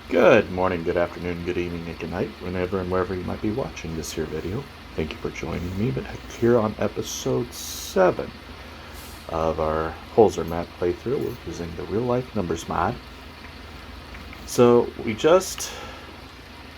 Good morning, good afternoon, good evening, and good night, whenever and wherever you might be watching this here video. Thank you for joining me, but here on episode 7 of our Holzer map playthrough, we're using the real-life numbers mod. So we just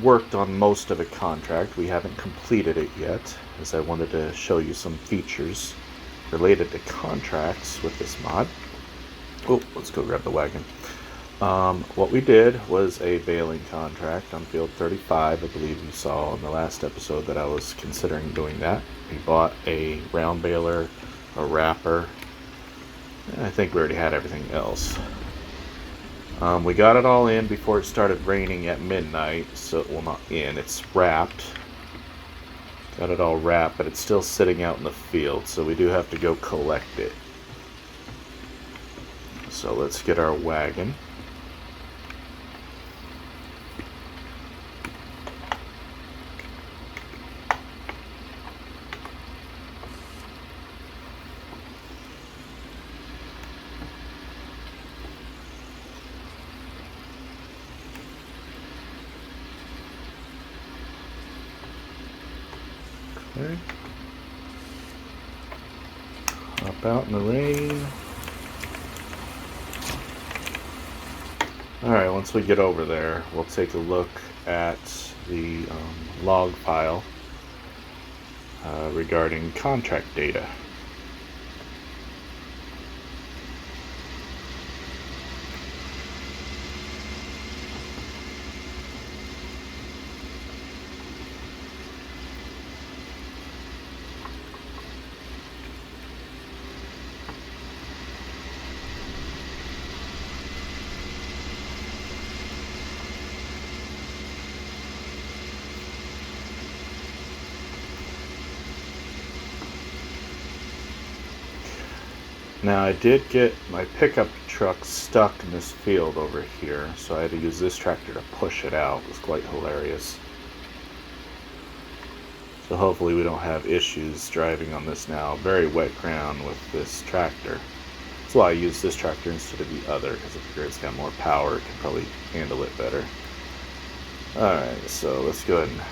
worked on most of a contract. We haven't completed it yet, as I wanted to show you some features related to contracts with this mod. Oh, let's go grab the wagon. What we did was a baling contract on field 35. I believe you saw in the last episode that I was considering doing that. We bought a round baler, a wrapper, and I think we already had everything else. We got it all in before it started raining at midnight, so, well, not in, it's wrapped. Got it all wrapped, but it's still sitting out in the field, so we do have to go collect it. So let's get our wagon. Okay. Hop out in the rain. Alright, once we get over there, we'll take a look at the log file regarding contract data. Now I did get my pickup truck stuck in this field over here, so I had to use this tractor to push it out. It was quite hilarious. So hopefully we don't have issues driving on this now. Very wet ground with this tractor. That's why I use this tractor instead of the other, because I figure it's got more power. It can probably handle it better. Alright, so let's go ahead and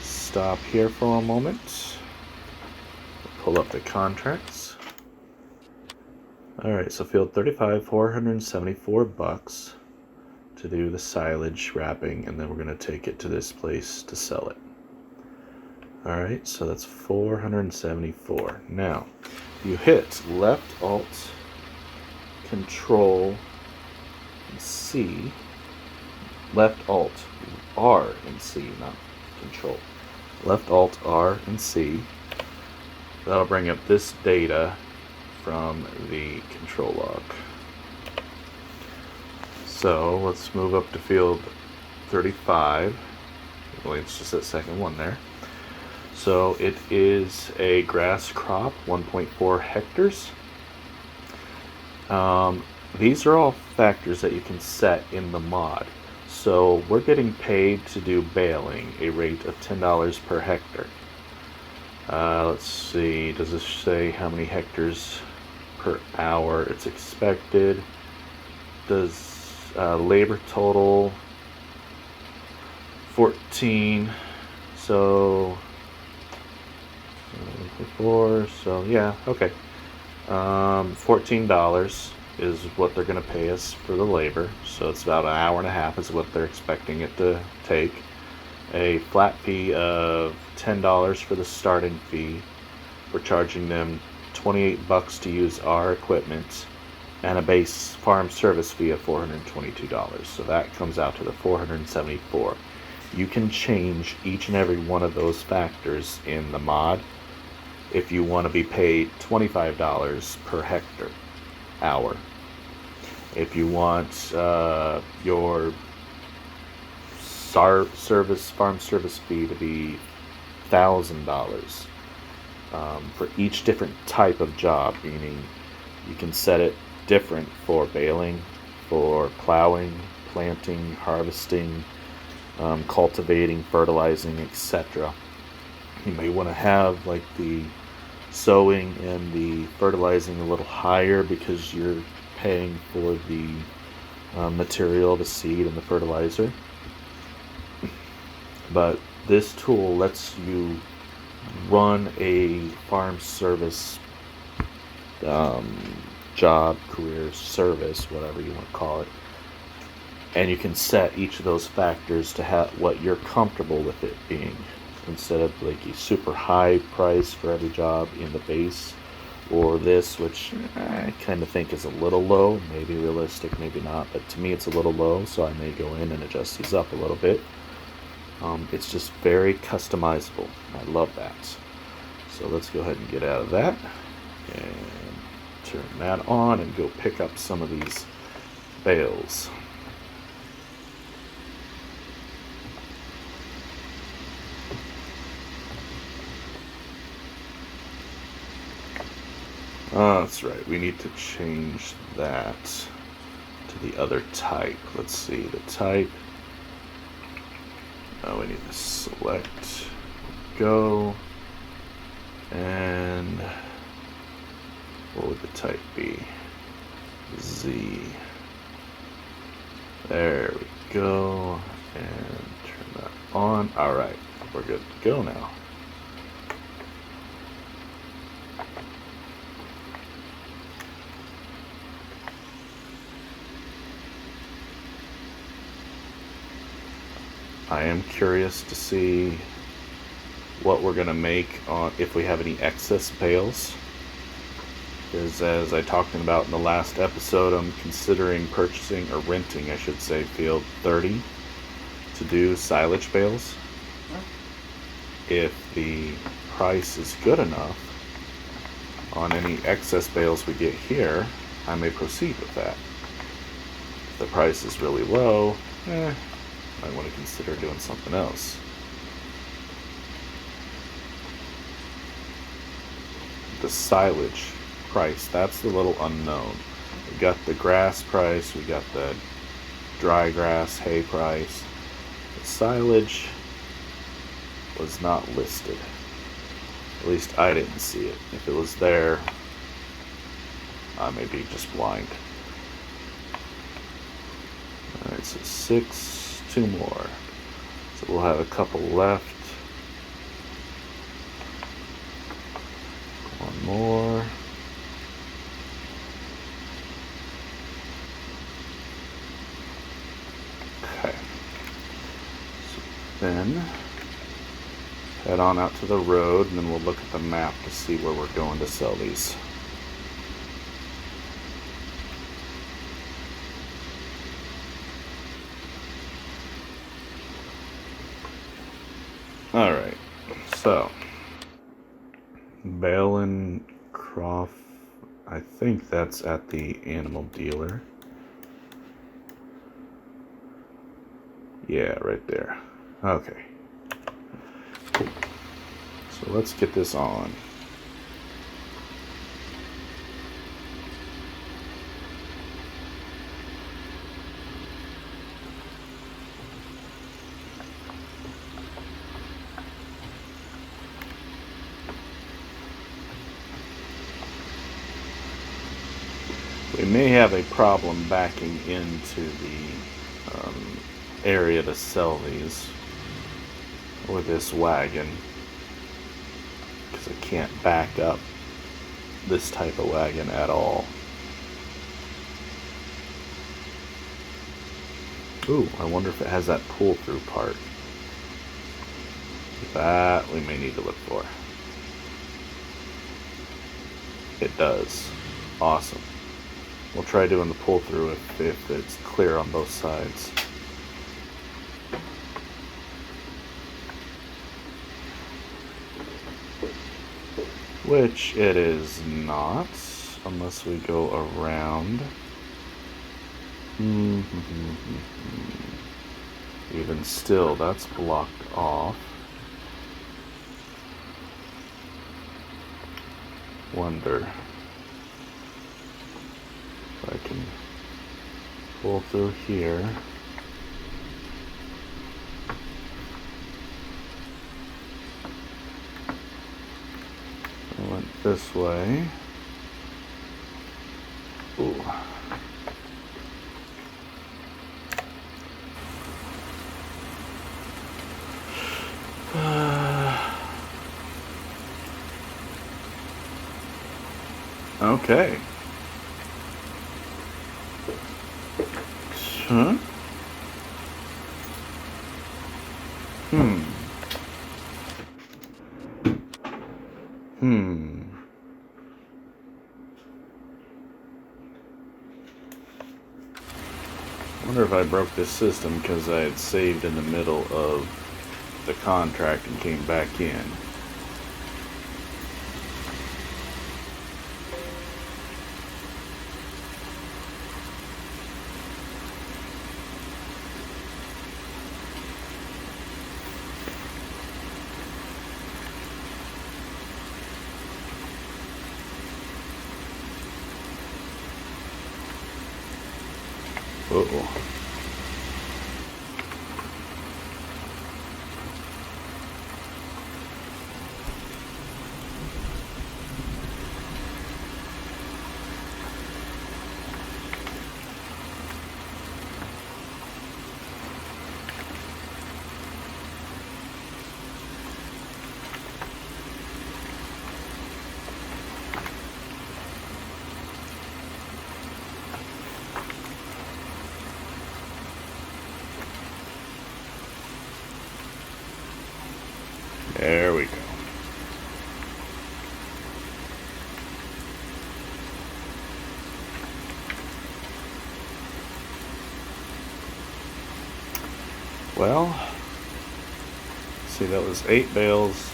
stop here for a moment. Pull up the contracts. Alright, so field 35, $474 to do the silage wrapping, and then we're going to take it to this place to sell it. Alright, so that's $474. Now, you hit left Alt Control and C, left Alt R and C, not Control. Left Alt R and C. That'll bring up this data from the control log. So let's move up to field 35. Well, it's just that second one there. So it is a grass crop, 1.4 hectares. These are all factors that you can set in the mod. So we're getting paid to do baling, a rate of $10 per hectare. Let's see, does this say how many hectares per hour it's expected? Does labor total 14, so 4, so yeah, okay. $14 is what they're going to pay us for the labor, so it's about an hour and a half is what they're expecting it to take. A flat fee of $10 for the starting fee. We're charging them $28 to use our equipment, and a base farm service fee of $422. So that comes out to the $474. You can change each and every one of those factors in the mod if you want to be paid $25 per hectare hour. If you want your farm service fee to be $1,000 for each different type of job, meaning you can set it different for baling, for plowing, planting, harvesting, cultivating, fertilizing, etc. You may want to have like the sowing and the fertilizing a little higher because you're paying for the material, the seed, and the fertilizer. But this tool lets you run a farm service job, career, service, whatever you want to call it, and you can set each of those factors to have what you're comfortable with it being, instead of like a super high price for every job in the base, or this, which I kind of think is a little low, maybe realistic, maybe not, but to me it's a little low, so I may go in and adjust these up a little bit. It's just very customizable. I love that. So let's go ahead and get out of that and turn that on and go pick up some of these bales. That's right, we need to change that to the other type. Let's see, the type. We need to select, go, and what would the type be? Z. There we go, and turn that on. Alright, we're good to go now. I am curious to see what we're going to make on if we have any excess bales, because as I talked about in the last episode, I'm considering purchasing, or renting I should say, field 30 to do silage bales. If the price is good enough on any excess bales we get here, I may proceed with that. If the price is really low, might want to consider doing something else. The silage price, that's the little unknown. We got the grass price, we got the dry grass hay price. The silage was not listed. At least I didn't see it. If it was there, I may be just blind. Alright, so 6. 2 more. So we'll have a couple left. One more. Okay. So then head on out to the road, and then we'll look at the map to see where we're going to sell these. Alright, so Bale and Croft, I think that's at the animal dealer. Yeah, right there. Okay. Cool. So let's get this on. We may have a problem backing into the area to sell these with this wagon, because I can't back up this type of wagon at all. Ooh, I wonder if it has that pull-through part. That we may need to look for. It does. Awesome. We'll try doing the pull-through if it's clear on both sides. Which it is not, unless we go around. Even still, that's blocked off. Wonder if I can pull through here. I went this way. Ooh. Okay. Huh? Hmm. I wonder if I broke this system because I had saved in the middle of the contract and came back in. Uh-oh. There we go. Well, see, that was 8 bales,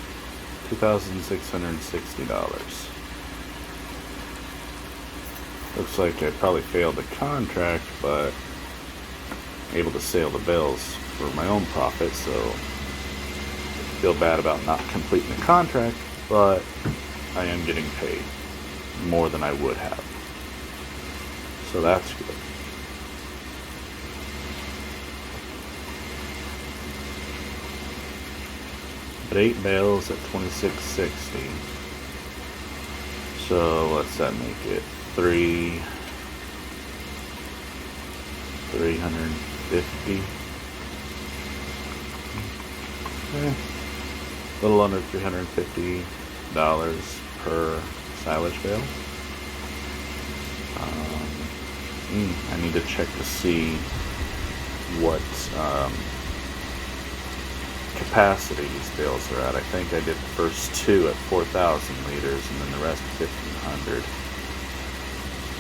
$2,660. Looks like I probably failed the contract, but able to sell the bales for my own profit, so feel bad about not completing the contract, but I am getting paid more than I would have. So that's good. But 8 bales at $26.60. So what's that make it? 350. A little under $350 per silage bale. I need to check to see what capacity these bales are at. I think I did the first 2 at 4,000 liters and then the rest 1,500.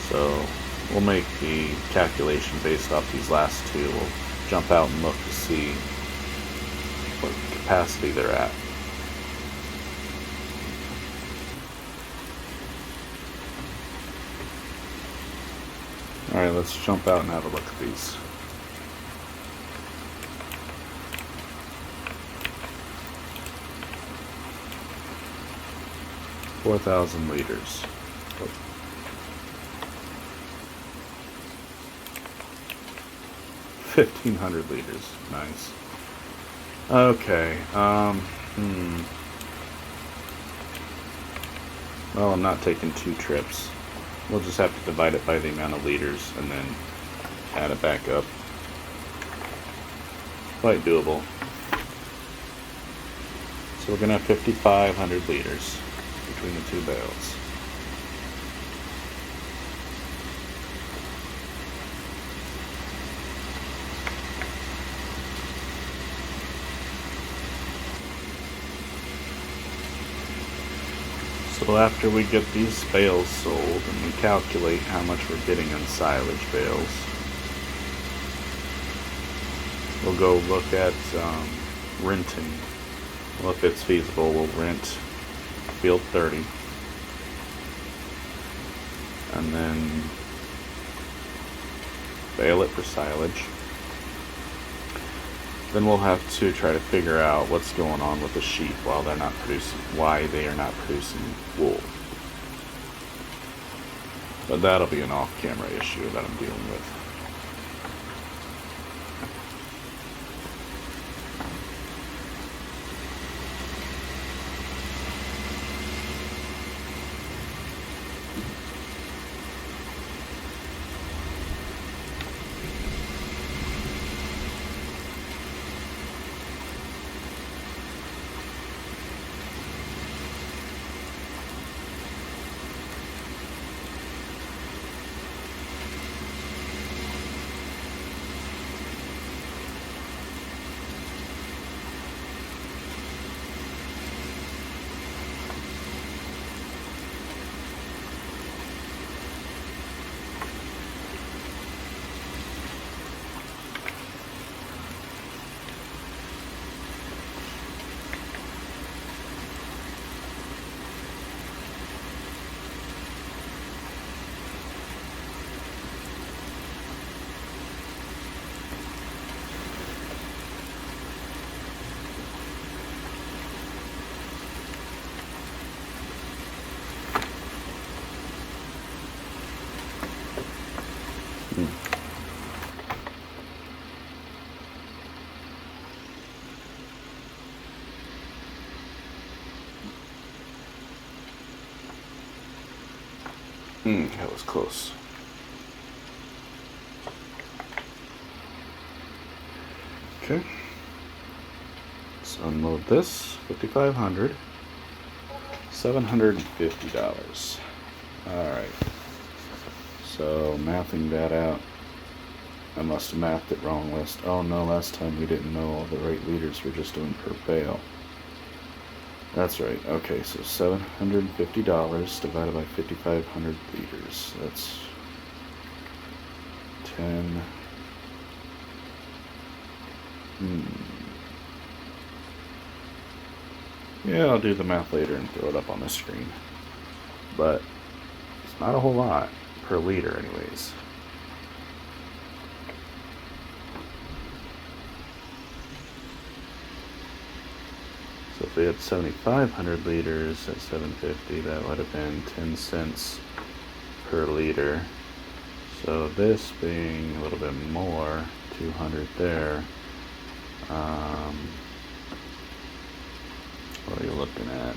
So we'll make the calculation based off these last 2. We'll jump out and look to see what capacity they're at. Alright, let's jump out and have a look at these. $4,000 liters. 1,500 liters. Nice. Okay. Well, I'm not taking 2 trips. We'll just have to divide it by the amount of liters and then add it back up. Quite doable. So we're going to have 5,500 liters between the 2 bales. So after we get these bales sold and we calculate how much we're getting in silage bales, we'll go look at renting. Well, if it's feasible, we'll rent field 30 and then bale it for silage. Then we'll have to try to figure out what's going on with the sheep while they're not producing, why they are not producing wool. But that'll be an off-camera issue that I'm dealing with. That was close. Okay. Let's unload this. $5,500. $750. Alright. So, mathing that out. I must have mathed it wrong oh no, last time we didn't know all the right liters, we're just doing per bale. That's right. Okay, so $750 divided by 5,500 liters. That's 10. Yeah, I'll do the math later and throw it up on the screen. But it's not a whole lot per liter anyways. So if we had 7,500 liters at 750, that would have been 10 cents per liter. So this being a little bit more, 200 there. What are you looking at?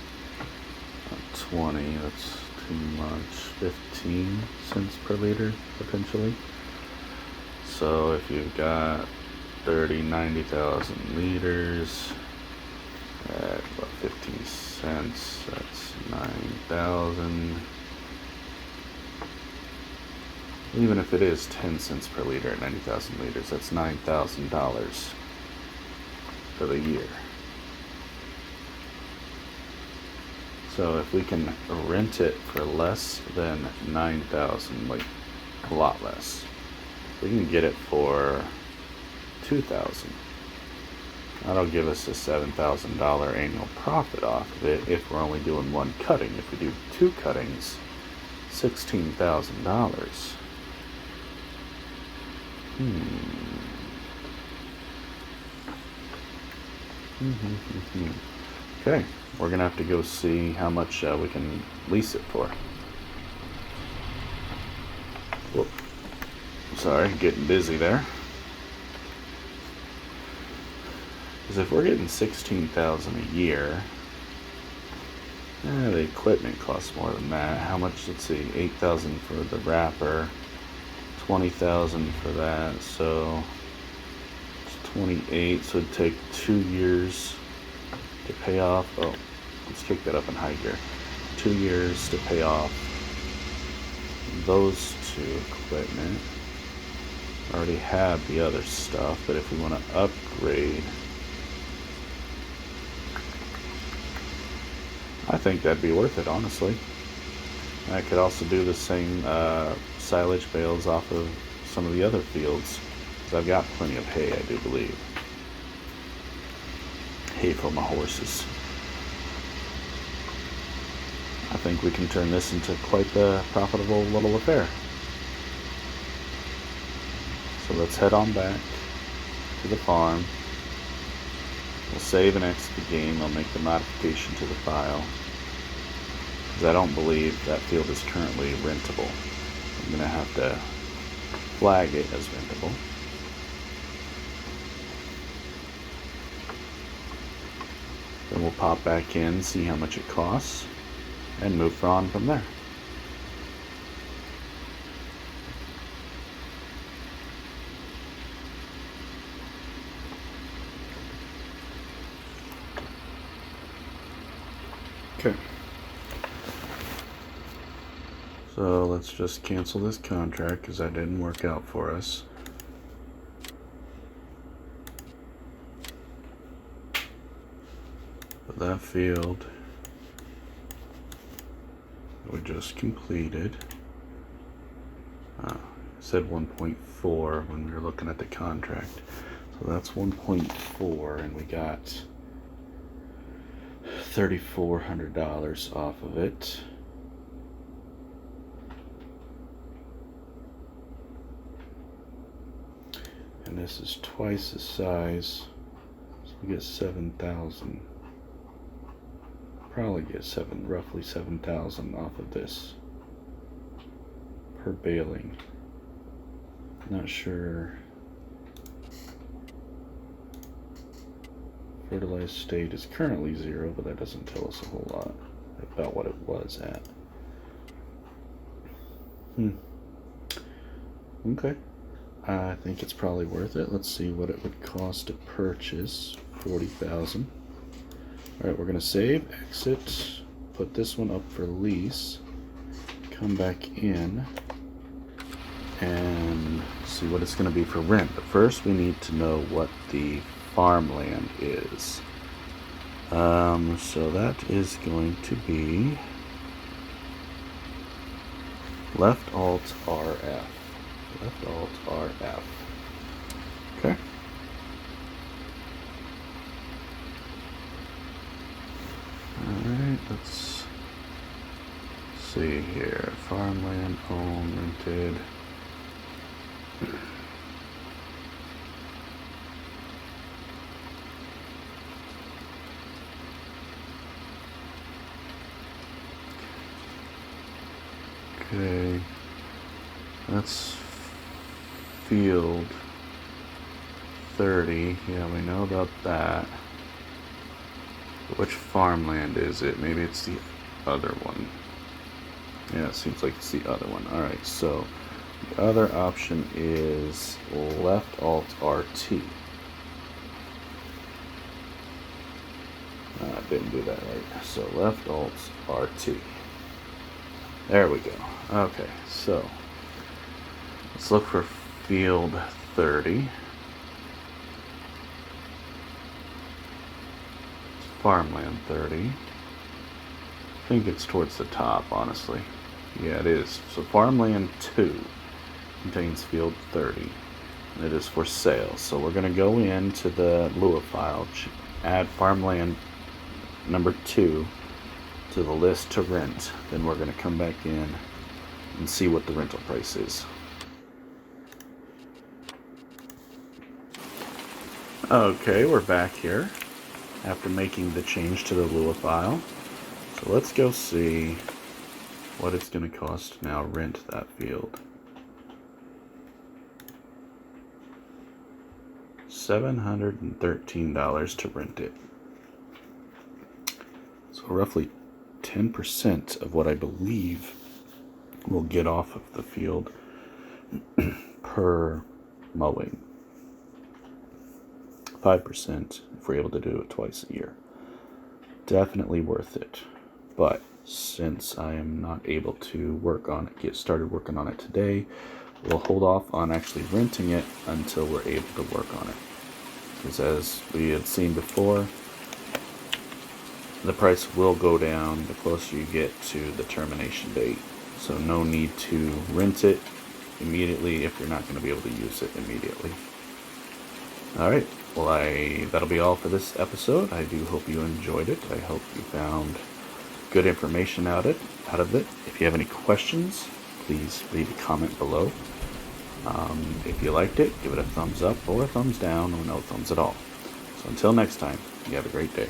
20, that's too much. 15 cents per liter, potentially. So if you've got 90,000 liters at about 15 cents, that's 9,000. Even if it is 10 cents per liter at 90,000 liters, that's $9,000 for the year. So if we can rent it for less than 9,000, like a lot less, we can get it for 2,000. That'll give us a $7,000 annual profit off of it if we're only doing one cutting. If we do 2 cuttings, $16,000. Okay, we're gonna have to go see how much we can lease it for. Whoop. Sorry, getting busy there. Because if we're getting $16,000 a year, the equipment costs more than that. How much? Let's see, $8,000 for the wrapper, $20,000 for that. So it's 28. So it'd take 2 years to pay off. Oh, let's kick that up in high gear. 2 years to pay off those 2 equipment. I already have the other stuff, but if we want to upgrade, I think that'd be worth it, honestly. I could also do the same silage bales off of some of the other fields, because I've got plenty of hay, I do believe. Hay for my horses. I think we can turn this into quite the profitable little affair. So let's head on back to the farm. We'll save and exit the game. I'll make the modification to the file, because I don't believe that field is currently rentable. I'm going to have to flag it as rentable. Then we'll pop back in, see how much it costs, and move on from there. Okay. So let's just cancel this contract because that didn't work out for us. But that field we just completed, it said 1.4 when we were looking at the contract. So that's 1.4, and we got $3,400 off of it. And this is twice the size, so we get 7,000. Probably get roughly 7,000 off of this per baling. Not sure. Fertilized state is currently 0, but that doesn't tell us a whole lot about what it was at. Okay. I think it's probably worth it. Let's see what it would cost to purchase. 40,000. Alright, we're going to save, exit, put this one up for lease, come back in, and see what it's going to be for rent. But first we need to know what the farmland is. So that is going to be left alt RF. Left alt RF. Okay. Alright, let's see here. Farmland, owned, rented. Okay, that's field 30. Yeah, we know about that. Which farmland is it? Maybe it's the other one. Yeah, it seems like it's the other one. Alright, so the other option is left alt RT. I didn't do that right. So left alt RT. There we go. Okay, so let's look for field 30. Farmland 30. I think it's towards the top, honestly. Yeah, it is. So farmland 2 contains field 30. And it is for sale. So we're going to go into the Lua file, add farmland number 2 to the list to rent. Then we're going to come back in and see what the rental price is. Okay, we're back here after making the change to the Lua file. So let's go see what it's going to cost to now rent that field. $713 to rent it. So roughly 10% of what I believe we'll get off of the field per mowing. 5% if we're able to do it twice a year. Definitely worth it. But since I am not able to work on it, get started working on it today, we'll hold off on actually renting it until we're able to work on it. Because as we had seen before, the price will go down the closer you get to the termination date. So no need to rent it immediately if you're not going to be able to use it immediately. Alright, well that'll be all for this episode. I do hope you enjoyed it. I hope you found good information out of it. If you have any questions, please leave a comment below. If you liked it, give it a thumbs up or a thumbs down or no thumbs at all. So until next time, you have a great day.